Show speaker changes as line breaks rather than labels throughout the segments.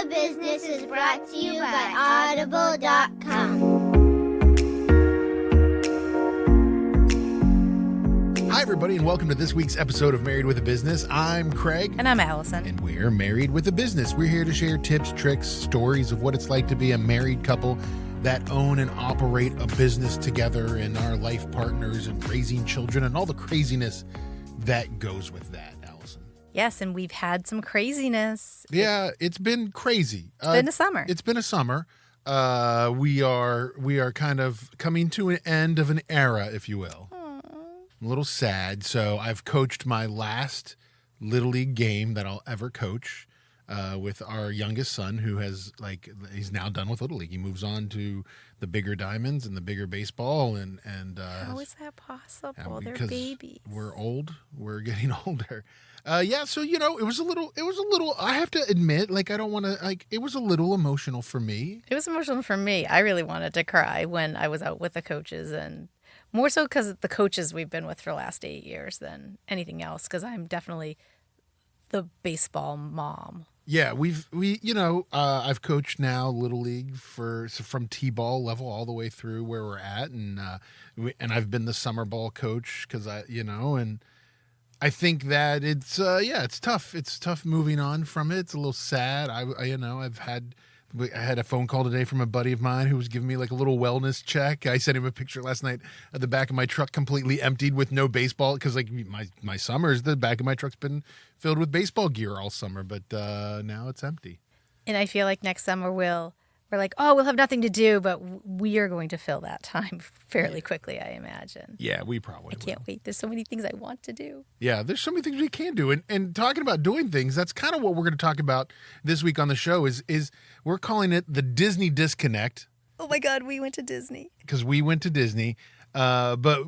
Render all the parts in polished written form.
with a Business is brought to you by Audible.com.
Hi, everybody, and welcome to this week's episode of Married with a Business. I'm Craig.
And I'm Allison.
And we're Married with a Business. We're here to share tips, tricks, stories of what it's like to be a married couple that own and operate a business together, and our life partners and raising children and all the craziness that goes with that, Allison.
Yes, and we've had some craziness.
Yeah, it's been crazy.
It's been a summer.
It's been a summer. We are kind of coming to an end of an era, if you will. I'm a little sad. So I've coached my last Little League game that I'll ever coach with our youngest son, who he's now done with Little League. He moves on to the bigger diamonds and the bigger baseball. And
how is that possible? They're babies.
We're old. We're getting older. So, it was a little, I have to admit, it was a little emotional for me.
It was emotional for me. I really wanted to cry when I was out with the coaches, and more so because the coaches we've been with for the last 8 years than anything else, because I'm definitely the baseball mom.
Yeah, I've coached now Little League from T-ball level all the way through where we're at, and I've been the summer ball coach because and I think that it's tough. It's tough moving on from it. It's a little sad. I had a phone call today from a buddy of mine who was giving me like a little wellness check. I sent him a picture last night of the back of my truck completely emptied with no baseball, because my summers, the back of my truck's been filled with baseball gear all summer, but now it's empty.
And I feel like next summer we're like, we'll have nothing to do, but we are going to fill that time fairly quickly, I imagine.
Yeah, we probably
I can't wait. There's so many things I want to do.
Yeah, there's so many things we can do. And talking about doing things, that's kind of what we're going to talk about this week on the show is we're calling it the Disney disconnect.
Oh my God, we went to Disney.
Because we went to Disney. But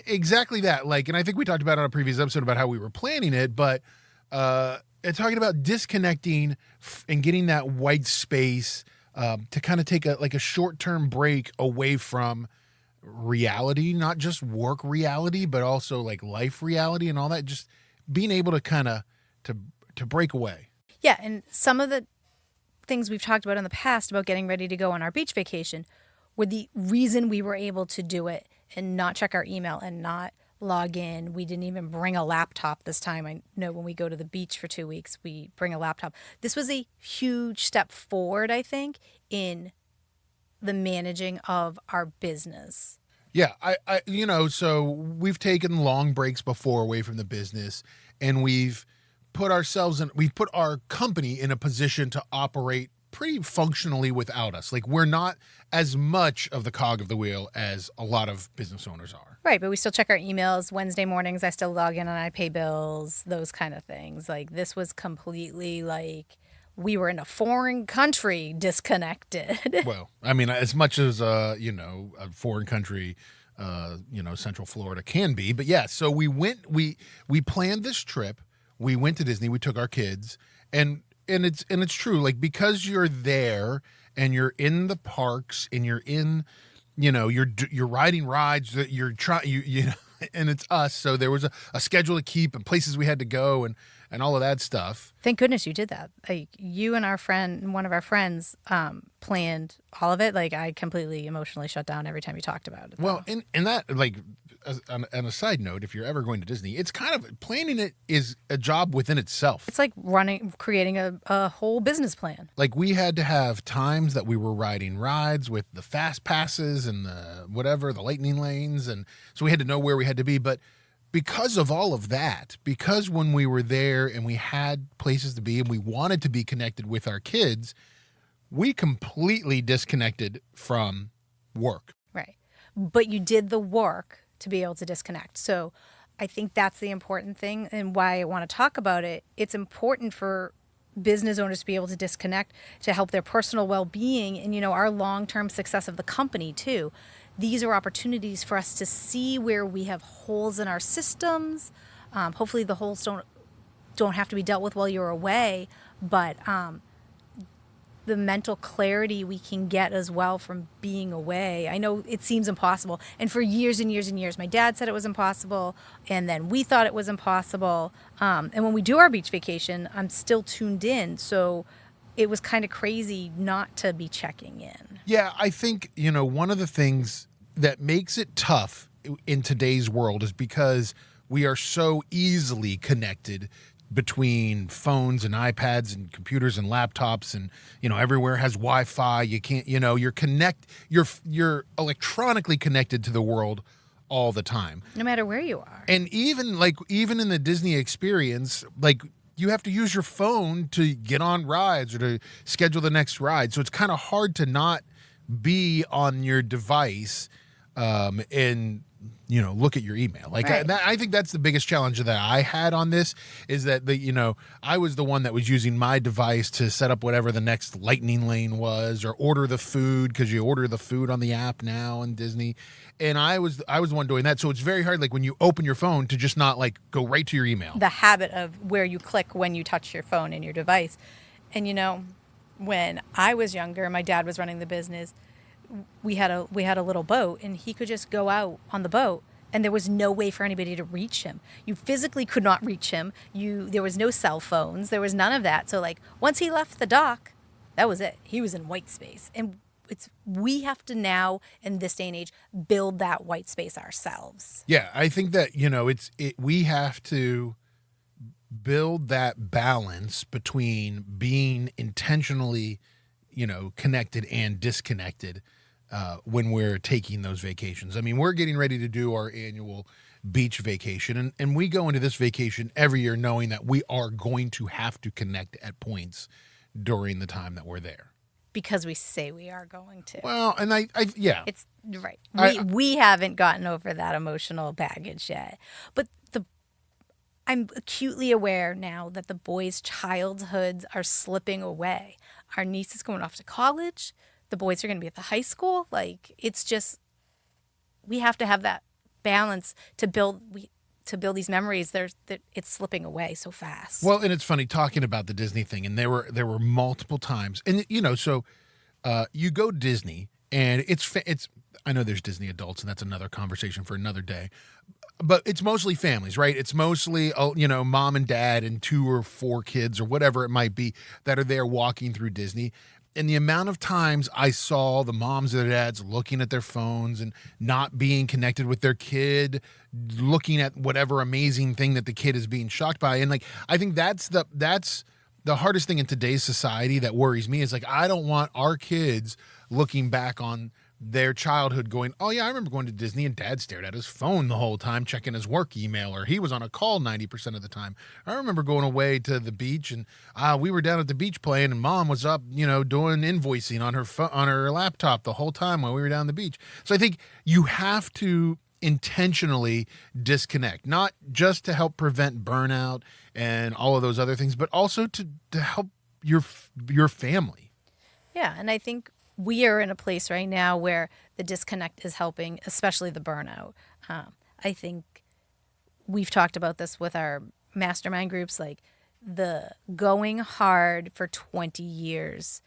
exactly that. And I think we talked about it on a previous episode about how we were planning it, but talking about disconnecting and getting that white space to kind of take a short-term break away from reality, not just work reality, but also like life reality and all that, just being able to kind of to break away.
Yeah, and some of the things we've talked about in the past about getting ready to go on our beach vacation were the reason we were able to do it and not check our email and not log in. We didn't even bring a laptop this time. I know when we go to the beach for 2 weeks, we bring a laptop. This was a huge step forward, I think, in the managing of our business.
Yeah, so we've taken long breaks before away from the business, and we've put our company in a position to operate pretty functionally without us. We're not as much of the cog of the wheel as a lot of business owners are.
Right, but we still check our emails. Wednesday mornings, I still log in and I pay bills, those kind of things. This was completely we were in a foreign country disconnected.
Well, I mean, as much as, a foreign country, Central Florida can be. But yeah, so we planned this trip. We went to Disney. We took our kids. And it's true, because you're there and you're in the parks and you're in, you're riding rides that you're trying, and it's us. So there was a schedule to keep and places we had to go and all of that stuff.
Thank goodness you did that. You and one of our friends planned all of it. I completely emotionally shut down every time you talked about it.
Well, and that, on a side note, if you're ever going to Disney, it's kind of planning it is a job within itself.
It's like creating a whole business plan.
We had to have times that we were riding rides with the fast passes and the lightning lanes. And so we had to know where we had to be. But because of all of that, because when we were there and we had places to be and we wanted to be connected with our kids, we completely disconnected from work.
Right. But you did the work to be able to disconnect. So I think that's the important thing and why I want to talk about it. It's important for business owners to be able to disconnect to help their personal well-being and, our long-term success of the company too. These are opportunities for us to see where we have holes in our systems. Hopefully the holes don't have to be dealt with while you're away, but the mental clarity we can get as well from being away. I know it seems impossible. And for years and years and years, my dad said it was impossible. And then we thought it was impossible. And when we do our beach vacation, I'm still tuned in. So it was kind of crazy not to be checking in.
Yeah, I think, one of the things that makes it tough in today's world is because we are so easily connected between phones and iPads and computers and laptops, and everywhere has Wi-Fi. You can't, you're electronically connected to the world all the time,
No matter where you are.
and even in the Disney experience, you have to use your phone to get on rides or to schedule the next ride. So it's kind of hard to not be on your device and look at your email.
Right.
I think that's the biggest challenge that I had on this, is that I was the one that was using my device to set up whatever the next lightning lane was, or order the food, because you order the food on the app now in Disney. And I was the one doing that. So it's very hard, when you open your phone, to just not go right to your email.
The habit of where you click when you touch your phone and your device. And when I was younger, my dad was running the business. We had a little boat, and he could just go out on the boat, and there was no way for anybody to reach him. You physically could not reach him. There was no cell phones. There was none of that. So once he left the dock, that was it. He was in white space. And we have to now, in this day and age, build that white space ourselves.
Yeah, I think that we have to build that balance between being intentionally, connected and disconnected when we're taking those vacations. I mean, we're getting ready to do our annual beach vacation, and we go into this vacation every year knowing that we are going to have to connect at points during the time that we're there.
Because we say we are going to.
Well, and yeah.
It's right. We haven't gotten over that emotional baggage yet. But I'm acutely aware now that the boys' childhoods are slipping away. Our niece is going off to college. The boys are going to be at the high school. It's just, we have to have that balance to build these memories. It's slipping away so fast.
Well, and it's funny talking about the Disney thing, and there were multiple times, and so you go to Disney, and it's I know there's Disney adults, and that's another conversation for another day, but it's mostly families, right? It's mostly mom and dad and 2 or 4 kids or whatever it might be that are there walking through Disney. And the amount of times I saw the moms and dads looking at their phones and not being connected with their kid, looking at whatever amazing thing that the kid is being shocked by. And I think that's the hardest thing in today's society that worries me, is I don't want our kids looking back on their childhood going, oh yeah, I remember going to Disney and dad stared at his phone the whole time checking his work email, or he was on a call 90% of the time. I remember going away to the beach, and we were down at the beach playing, and mom was up, doing invoicing on her laptop the whole time while we were down the beach. So I think you have to intentionally disconnect, not just to help prevent burnout and all of those other things, but also to help your family.
Yeah, and I think we are in a place right now where the disconnect is helping, especially the burnout. I think we've talked about this with our mastermind groups, the going hard for 20 years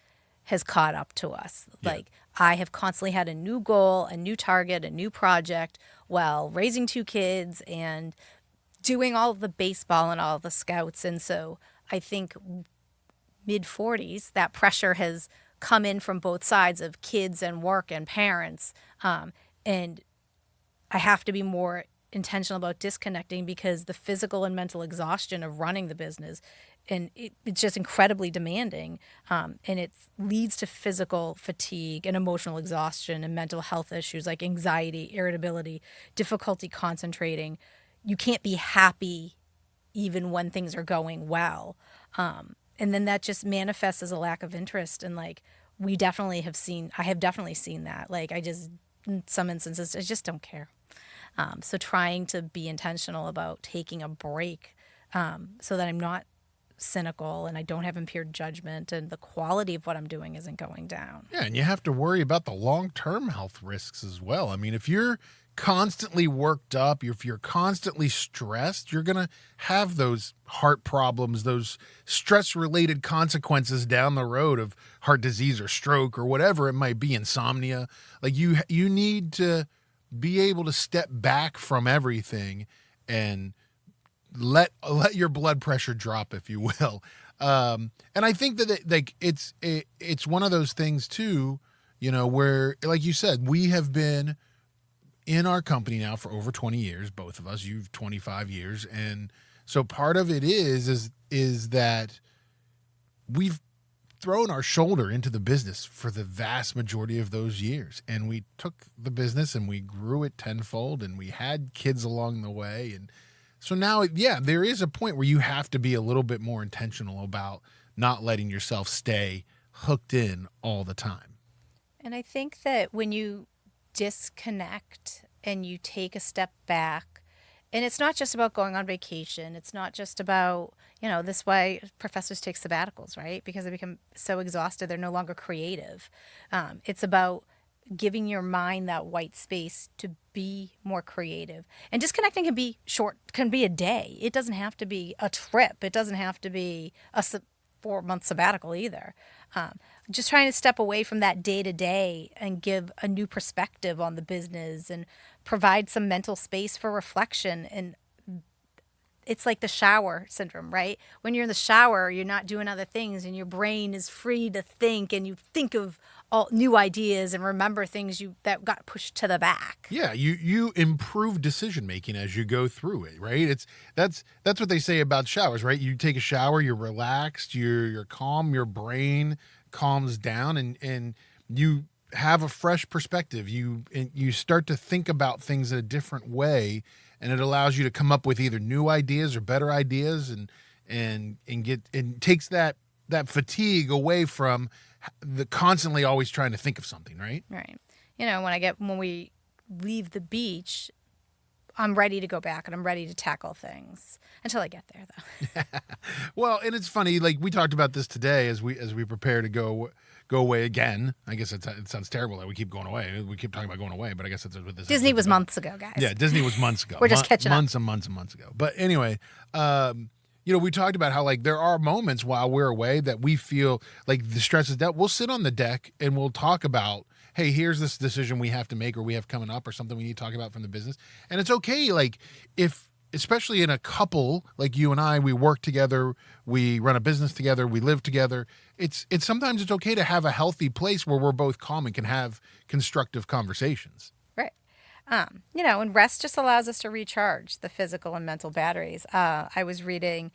has caught up to us.
Yeah.
I have constantly had a new goal, a new target, a new project while raising 2 kids and doing all of the baseball and all of the scouts. And so I think mid-40s, that pressure has come in from both sides of kids and work and parents. And I have to be more intentional about disconnecting, because the physical and mental exhaustion of running the business, and it's just incredibly demanding. And it leads to physical fatigue and emotional exhaustion and mental health issues like anxiety, irritability, difficulty concentrating. You can't be happy even when things are going well. And then that just manifests as a lack of interest. And I have definitely seen that. In some instances, I just don't care. So trying to be intentional about taking a break so that I'm not cynical and I don't have impaired judgment, and the quality of what I'm doing isn't going down.
Yeah, and you have to worry about the long-term health risks as well. I mean, if you're constantly worked up, if you're constantly stressed, you're going to have those heart problems, those stress-related consequences down the road of heart disease or stroke or whatever it might be, insomnia. You need to be able to step back from everything and let your blood pressure drop, if you will. And I think that it's one of those things too, where, like you said, we have been in our company now for over 20 years, both of us. You've 25 years, and so part of it is that we've thrown our shoulder into the business for the vast majority of those years, and we took the business and we grew it tenfold, and we had kids along the way, and so now, there is a point where you have to be a little bit more intentional about not letting yourself stay hooked in all the time.
And I think that when you disconnect and you take a step back, and it's not just about going on vacation, it's not just about, this is why professors take sabbaticals, right? Because they become so exhausted, they're no longer creative. It's about giving your mind that white space to be more creative. And disconnecting can be short, can be a day. It doesn't have to be a trip. It doesn't have to be a 4-month sabbatical either. Just trying to step away from that day to day and give a new perspective on the business and provide some mental space for reflection. And it's like the shower syndrome, right? When you're in the shower, you're not doing other things and your brain is free to think, and you think of all new ideas and remember things that got pushed to the back.
Yeah, you improve decision making as you go through it, right? That's what they say about showers, right? You take a shower, you're relaxed, you're calm, your brain calms down, and you have a fresh perspective. You start to think about things in a different way, and it allows you to come up with either new ideas or better ideas, and takes that fatigue away from the constantly always trying to think of something, right?
Right. When we leave the beach, I'm ready to go back and I'm ready to tackle things until I get there, though.
Well, and it's funny, like we talked about this today as we prepare to go away again. I guess it sounds terrible that we keep going away. We keep talking about going away, but I guess that's what this
Disney
is
was
about.
months ago, guys.
Yeah, Disney was months ago.
We're just catching up.
Months and months and months ago. But anyway, we talked about how like there are moments while we're away that we feel like the stress is that we'll sit on the deck and we'll talk about, hey, here's this decision we have to make or we have coming up or something we need to talk about from the business. And it's okay, like especially in a couple like you and I, we work together, we run a business together, we live together. It's sometimes it's okay to have a healthy place where we're both calm and can have constructive conversations.
Right. And rest just allows us to recharge the physical and mental batteries. I was reading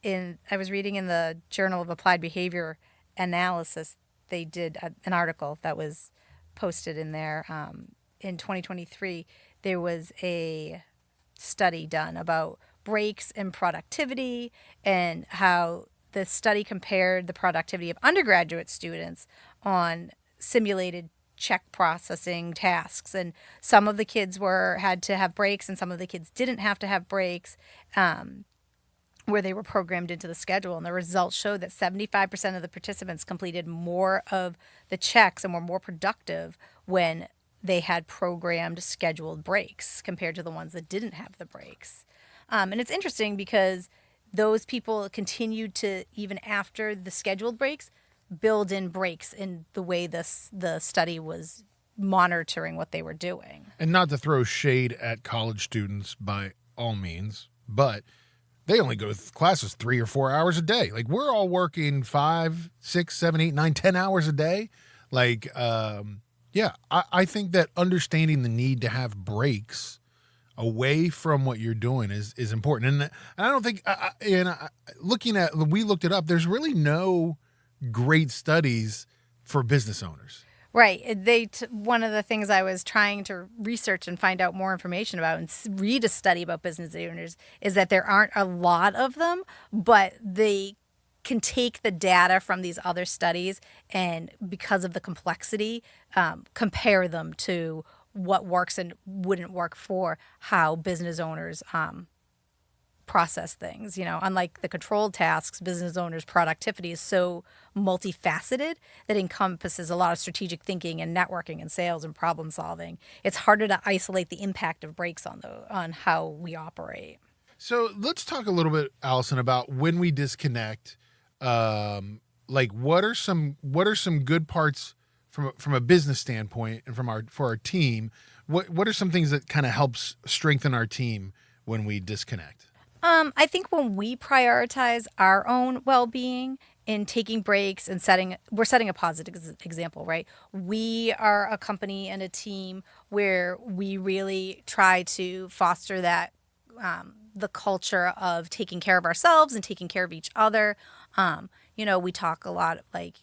in the Journal of Applied Behavior Analysis. They did an article that was posted in there in 2023. There was a study done about breaks and productivity, and how the study compared the productivity of undergraduate students on simulated check processing tasks, and some of the kids had to have breaks and some of the kids didn't have to have breaks, where they were programmed into the schedule. And the results showed that 75% of the participants completed more of the checks and were more productive when they had programmed scheduled breaks compared to the ones that didn't have the breaks. And it's interesting because those people continued to, even after the scheduled breaks, build in breaks in the way the study was monitoring what they were doing. And
not to throw shade at college students by all means, but they only go to classes 3 or 4 hours a day. Like we're all working 5, 6, 7, 8, 9, 10 hours a day. Like, I think that understanding the need to have breaks away from what you're doing is important. And I don't think, we looked it up, there's really no great studies for business owners.
Right. One of the things I was trying to research and find out more information about and read a study about business owners is that there aren't a lot of them, but they can take the data from these other studies and, because of the complexity, compare them to what works and wouldn't work for how business owners process things. Unlike the controlled tasks, business owners' productivity is so multifaceted that encompasses a lot of strategic thinking and networking and sales and problem solving. It's harder to isolate the impact of breaks on how we operate.
So let's talk a little bit, Allison, about when we disconnect. Like what are some good parts from a business standpoint and for our team? What are some things that kind of helps strengthen our team when we disconnect?
I think when we prioritize our own well-being in taking breaks and we're setting a positive example, right? We are a company and a team where we really try to foster that the culture of taking care of ourselves and taking care of each other. We talk a lot like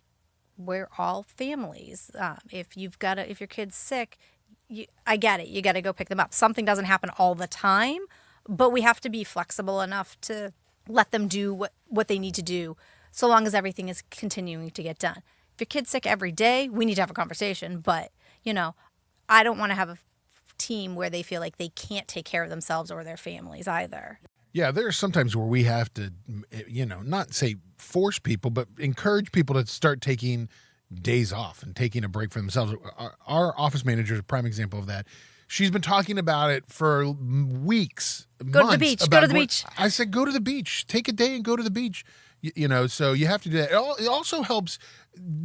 we're all families. If your kid's sick, I get it. You got to go pick them up. Something doesn't happen all the time, but we have to be flexible enough to let them do what they need to do, so long as everything is continuing to get done. If your kid's sick every day, we need to have a conversation. But I don't want to have a team where they feel like they can't take care of themselves or their families either.
Yeah, there are sometimes where we have to, not say force people, but encourage people to start taking days off and taking a break for themselves. Our office manager is a prime example of that. She's been talking about it for weeks,
Go to the beach. Go to the beach.
I said, go to the beach. Take a day and go to the beach. So you have to do that. It also helps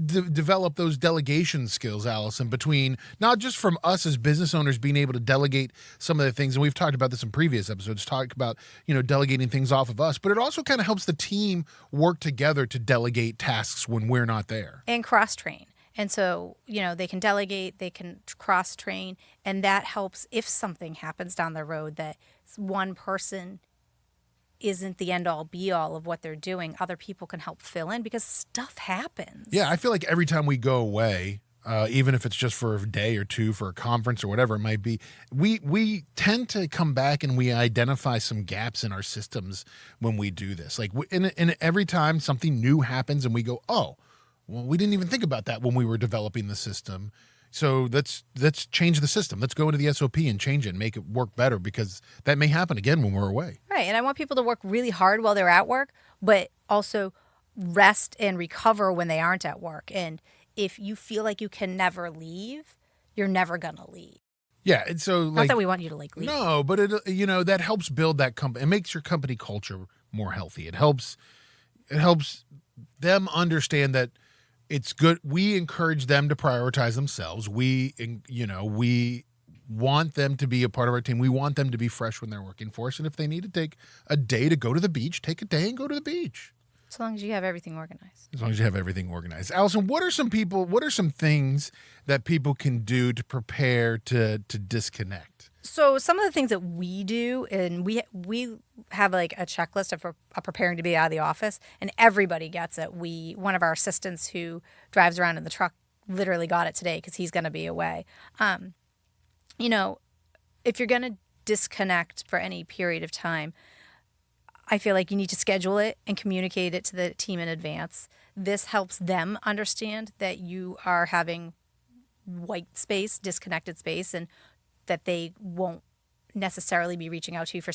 develop those delegation skills, Allison, between not just from us as business owners being able to delegate some of the things, and we've talked about this in previous episodes, talk about, delegating things off of us, but it also kind of helps the team work together to delegate tasks when we're not there.
And cross-train. And so, they can delegate, they can cross-train, and that helps if something happens down the road that one person isn't the end-all, be-all of what they're doing. Other people can help fill in because stuff happens.
Yeah, I feel like every time we go away, even if it's just for a day or two for a conference or whatever it might be, we tend to come back and we identify some gaps in our systems when we do this. Like, and every time something new happens and we go, oh, well, we didn't even think about that when we were developing the system. So let's change the system. Let's go into the SOP and change it and make it work better, because that may happen again when we're away.
Right. And I want people to work really hard while they're at work, but also rest and recover when they aren't at work. And if you feel like you can never leave, you're never going to leave.
Yeah. And so,
not that we want you to leave.
No, but it, that helps build that company. It makes your company culture more healthy. It helps them understand that it's good. We encourage them to prioritize themselves. We want them to be a part of our team. We want them to be fresh when they're working for us. And if they need to take a day to go to the beach, take a day and go to the beach.
As long as you have everything organized.
As long as you have everything organized. Allison, what are some things that people can do to prepare to disconnect?
So some of the things that we do, and we have like a checklist of preparing to be out of the office, and everybody gets it. One of our assistants who drives around in the truck literally got it today because he's going to be away. If you're going to disconnect for any period of time, I feel like you need to schedule it and communicate it to the team in advance. This helps them understand that you are having white space, disconnected space, and that they won't necessarily be reaching out to you for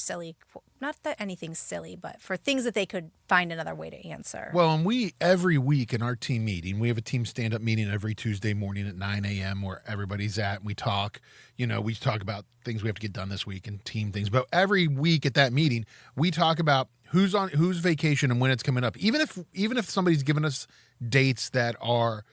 not that anything's silly, but for things that they could find another way to answer.
Well, and every week in our team meeting, we have a team stand-up meeting every Tuesday morning at 9 a.m. where everybody's at, and we talk about things we have to get done this week and team things. But every week at that meeting, we talk about who's vacation and when it's coming up. Even if somebody's given us dates that are,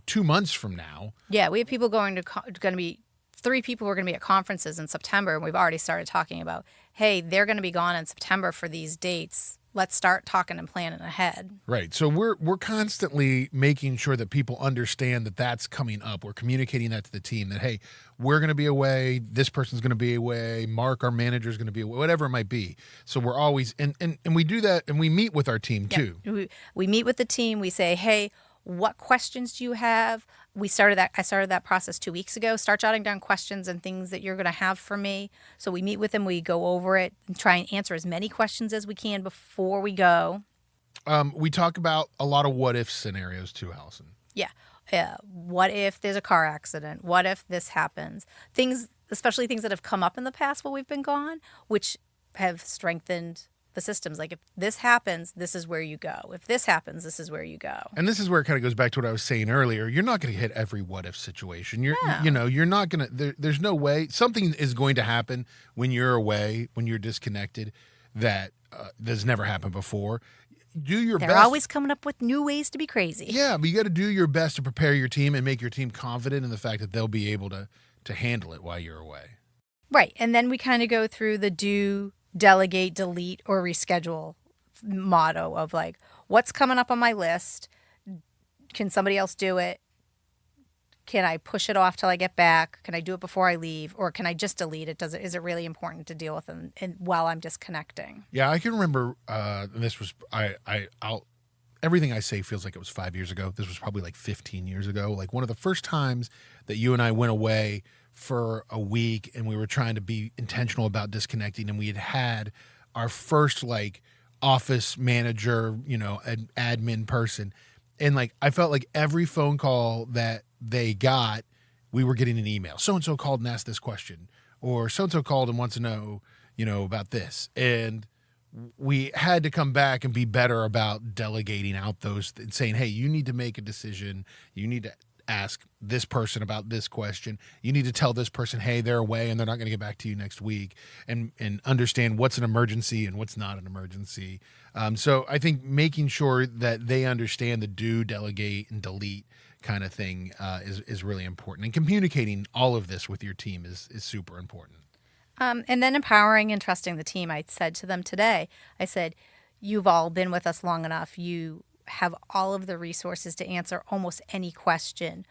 2 months from now.
Yeah, we have people going to be 3 people who are going to be at conferences in September, and we've already started talking about, hey, they're going to be gone in September for these dates. Let's start talking and planning ahead.
Right. So we're constantly making sure that people understand that that's coming up. We're communicating that to the team that, hey, we're going to be away. This person's going to be away. Mark, our manager, is going to be away, whatever it might be. So we're always, and we do that, and we meet with our team too.
We meet with the team. We say, hey, what questions do you have? I started that process 2 weeks ago. Start jotting down questions and things that you're going to have for me. So we meet with them, we go over it and try and answer as many questions as we can before we go.
We talk about a lot of what if scenarios too, Allison.
Yeah. What if there's a car accident? What if this happens? Things, especially things that have come up in the past while we've been gone, which have strengthened the systems. Like, if this happens, this is where you go. If this happens, this is where you go.
And this is where it kind of goes back to what I was saying earlier. You're not going to hit every what if situation. You're not going to, there's no way. Something is going to happen when you're away, when you're disconnected, that has never happened before. Do your best.
They're always coming up with new ways to be crazy.
Yeah, but you got to do your best to prepare your team and make your team confident in the fact that they'll be able to handle it while you're away.
Right. And then we kind of go through the do, delegate, delete, or reschedule motto of like, what's coming up on my list? Can somebody else do it? Can I push it off till I get back? Can I do it before I leave? Or can I just delete it? Is it really important to deal with and while I'm disconnecting?
Yeah, I can remember, and this was, I'll everything I say feels like it was 5 years ago. This was probably like 15 years ago. Like one of the first times that you and I went away for a week and we were trying to be intentional about disconnecting, and we had our first like office manager, an admin person. And like, I felt like every phone call that they got, we were getting an email. So-and-so called and asked this question, or so-and-so called and wants to know, about this. And we had to come back and be better about delegating out those and saying, hey, you need to make a decision. You need to ask this person about this question. You need to tell this person, hey, they're away and they're not going to get back to you next week, and understand what's an emergency and what's not an emergency. So I think making sure that they understand the do, delegate, and delete kind of thing is really important. And communicating all of this with your team is super important.
And then empowering and trusting the team. I said to them today, I said, you've all been with us long enough. You have all of the resources to answer almost any question.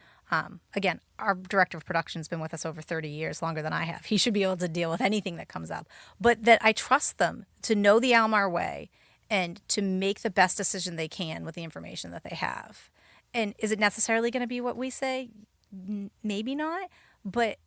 Again, our director of production has been with us over 30 years, longer than I have. He should be able to deal with anything that comes up. But that I trust them to know the Almar way and to make the best decision they can with the information that they have. And is it necessarily going to be what we say? Maybe not. But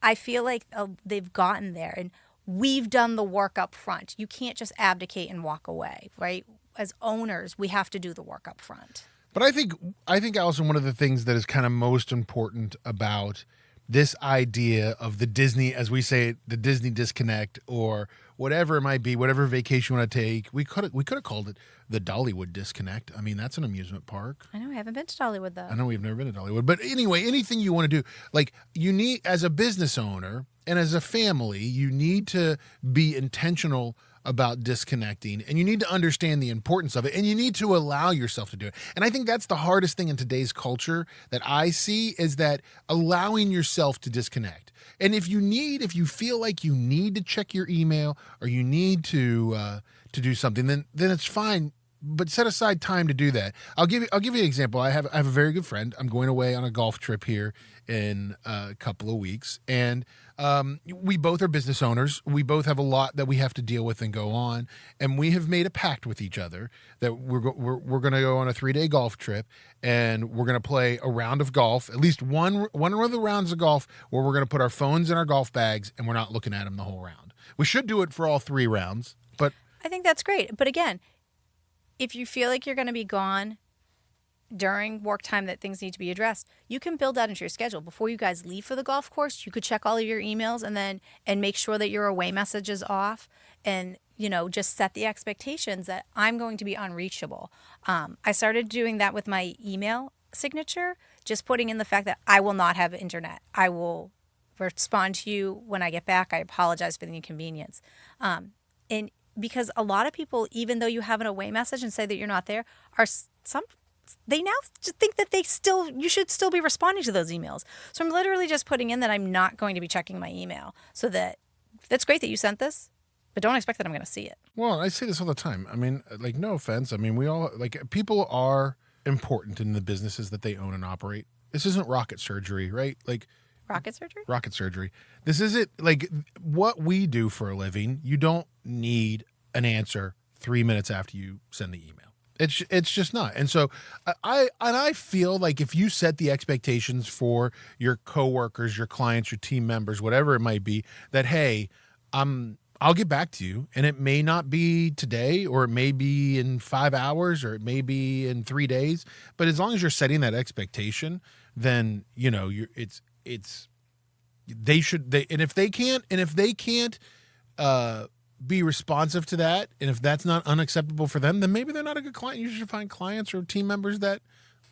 I feel like they've gotten there, and we've done the work up front. You can't just abdicate and walk away, right? As owners, we have to do the work up front.
But I think, Allison, one of the things that is kind of most important about this idea of the Disney, as we say, the Disney disconnect, or whatever it might be, whatever vacation you want to take, we could have called it the Dollywood disconnect. I mean, that's an amusement park.
I know, I haven't been to Dollywood though.
I know we've never been to Dollywood, but anyway, anything you want to do, like you need, as a business owner and as a family, you need to be intentional about disconnecting, and you need to understand the importance of it, and you need to allow yourself to do it. And I think that's the hardest thing in today's culture that I see, is that allowing yourself to disconnect. And if you feel like you need to check your email, or you need to do something, then it's fine. But set aside time to do that. I'll give you an example. I have a very good friend. I'm going away on a golf trip here in a couple of weeks, and we both are business owners. We both have a lot that we have to deal with and go on, and we have made a pact with each other that we're going to go on a 3-day golf trip, and we're going to play a round of golf, at least one of the rounds of golf, where we're going to put our phones in our golf bags and we're not looking at them the whole round. We should do it for all 3 rounds, but
I think that's great. But again, if you feel like you're going to be gone during work time, that things need to be addressed, you can build that into your schedule. Before you guys leave for the golf course, you could check all of your emails and make sure that your away message is off, and just set the expectations that I'm going to be unreachable. I started doing that with my email signature, just putting in the fact that I will not have internet. I will respond to you when I get back. I apologize for the inconvenience. And because a lot of people, even though you have an away message and say that you're not there, they now just think that you should still be responding to those emails. So I'm literally just putting in that I'm not going to be checking my email, so that's great that you sent this, but don't expect that I'm going to see it.
Well, I say this all the time. I mean, like, no offense. I mean, we all, like, people are important in the businesses that they own and operate. This isn't rocket surgery, right? Like,
Rocket surgery?
Rocket surgery. This isn't like what we do for a living. You don't need an answer 3 minutes after you send the email. It's just not. And so I feel like if you set the expectations for your coworkers, your clients, your team members, whatever it might be, that, hey, I'll get back to you, and it may not be today, or it may be in 5 hours, or it may be in 3 days, but as long as you're setting that expectation, then if they can't be responsive to that, and if that's not unacceptable for them, then maybe they're not a good client. You should find clients or team members that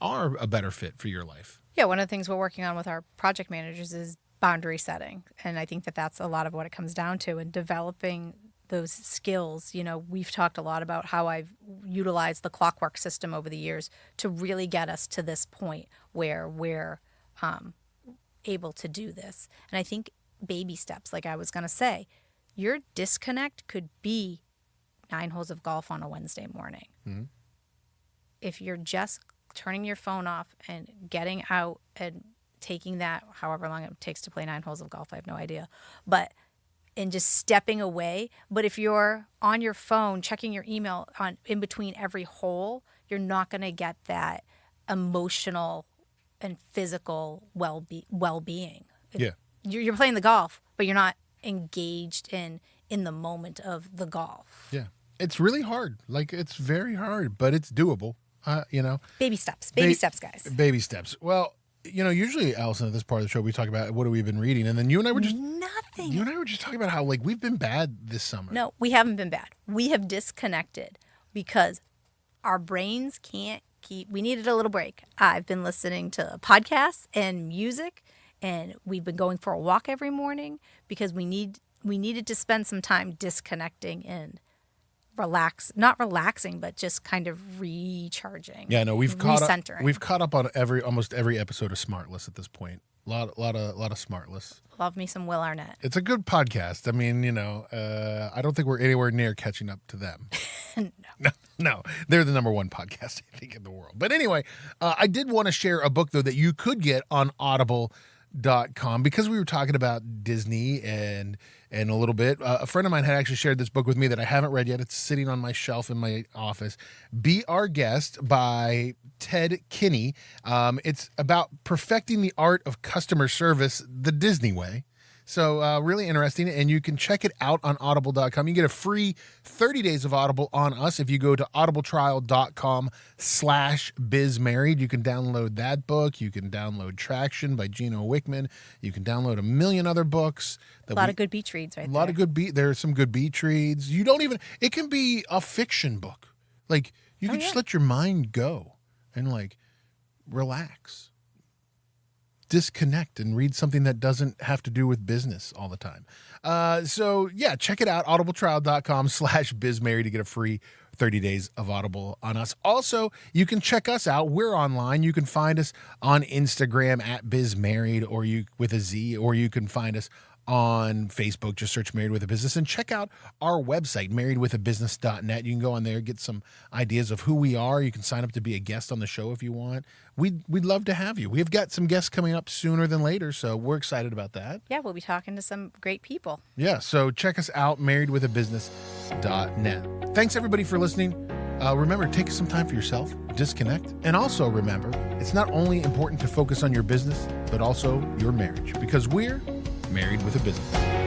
are a better fit for your life.
Yeah, one of the things we're working on with our project managers is boundary setting, and I think that that's a lot of what it comes down to, and developing those skills. We've talked a lot about how I've utilized the clockwork system over the years to really get us to this point where we're able to do this. And I think baby steps, like I was going to say, Your disconnect could be 9 holes of golf on a Wednesday morning.
Mm-hmm.
If you're just turning your phone off and getting out and taking that, however long it takes to play 9 holes of golf, I have no idea, and just stepping away. But if you're on your phone checking your email in between every hole, you're not going to get that emotional and physical well-being.
Yeah.
You're playing the golf, but you're not engaged in the moment of the golf.
Yeah. It's really hard. Like, it's very hard, but it's doable.
Baby steps. Baby steps, guys.
Baby steps. Well, usually, Allison, at this part of the show, we talk about what have we been reading, and then you and I were just
nothing.
You and I were just talking about how we've been bad this summer.
No, we haven't been bad. We have disconnected because our brains can't keep. We needed a little break. I've been listening to podcasts and music, and we've been going for a walk every morning because we needed to spend some time disconnecting and not relaxing, but just kind of recharging.
Yeah, no, we've caught up.
Recentering.
We've caught up on almost every episode of Smartless at this point. A lot of Smartless.
Love me some Will Arnett.
It's a good podcast. I mean, I don't think we're anywhere near catching up to them. No, they're the number one podcast, I think, in the world. But anyway, I did want to share a book, though, that you could get on Audible.com because we were talking about Disney and a little bit. A friend of mine had actually shared this book with me that I haven't read yet. It's sitting on my shelf in my office. Be Our Guest by Ted Kinney. It's about perfecting the art of customer service the Disney way. So really interesting, and you can check it out on audible.com. You can get a free 30 days of Audible on us if you go to audibletrial.com/bizmarried. You can download that book. You can download Traction by Gino Wickman. You can download a million other books.
A lot of good beach reads right there.
A lot of there are some good beach reads. It can be a fiction book. Like, you can just let your mind go and, relax. Disconnect and read something that doesn't have to do with business all the time. So check it out, audibletrial.com/bizmarried to get a free 30 days of Audible on us. Also, you can check us out. We're online. You can find us on Instagram at bizmarried with a Z, or you can find us on Facebook. Just search Married with a Business and check out our website, marriedwithabusiness.net. You can go on there, get some ideas of who we are. You can sign up to be a guest on the show if you want. We'd love to have you. We've got some guests coming up sooner than later, so we're excited about that.
Yeah, we'll be talking to some great people.
Yeah, so check us out, marriedwithabusiness.net. Thanks, everybody, for listening. Remember, take some time for yourself, disconnect, and also remember, it's not only important to focus on your business, but also your marriage, because we're Married with a Business.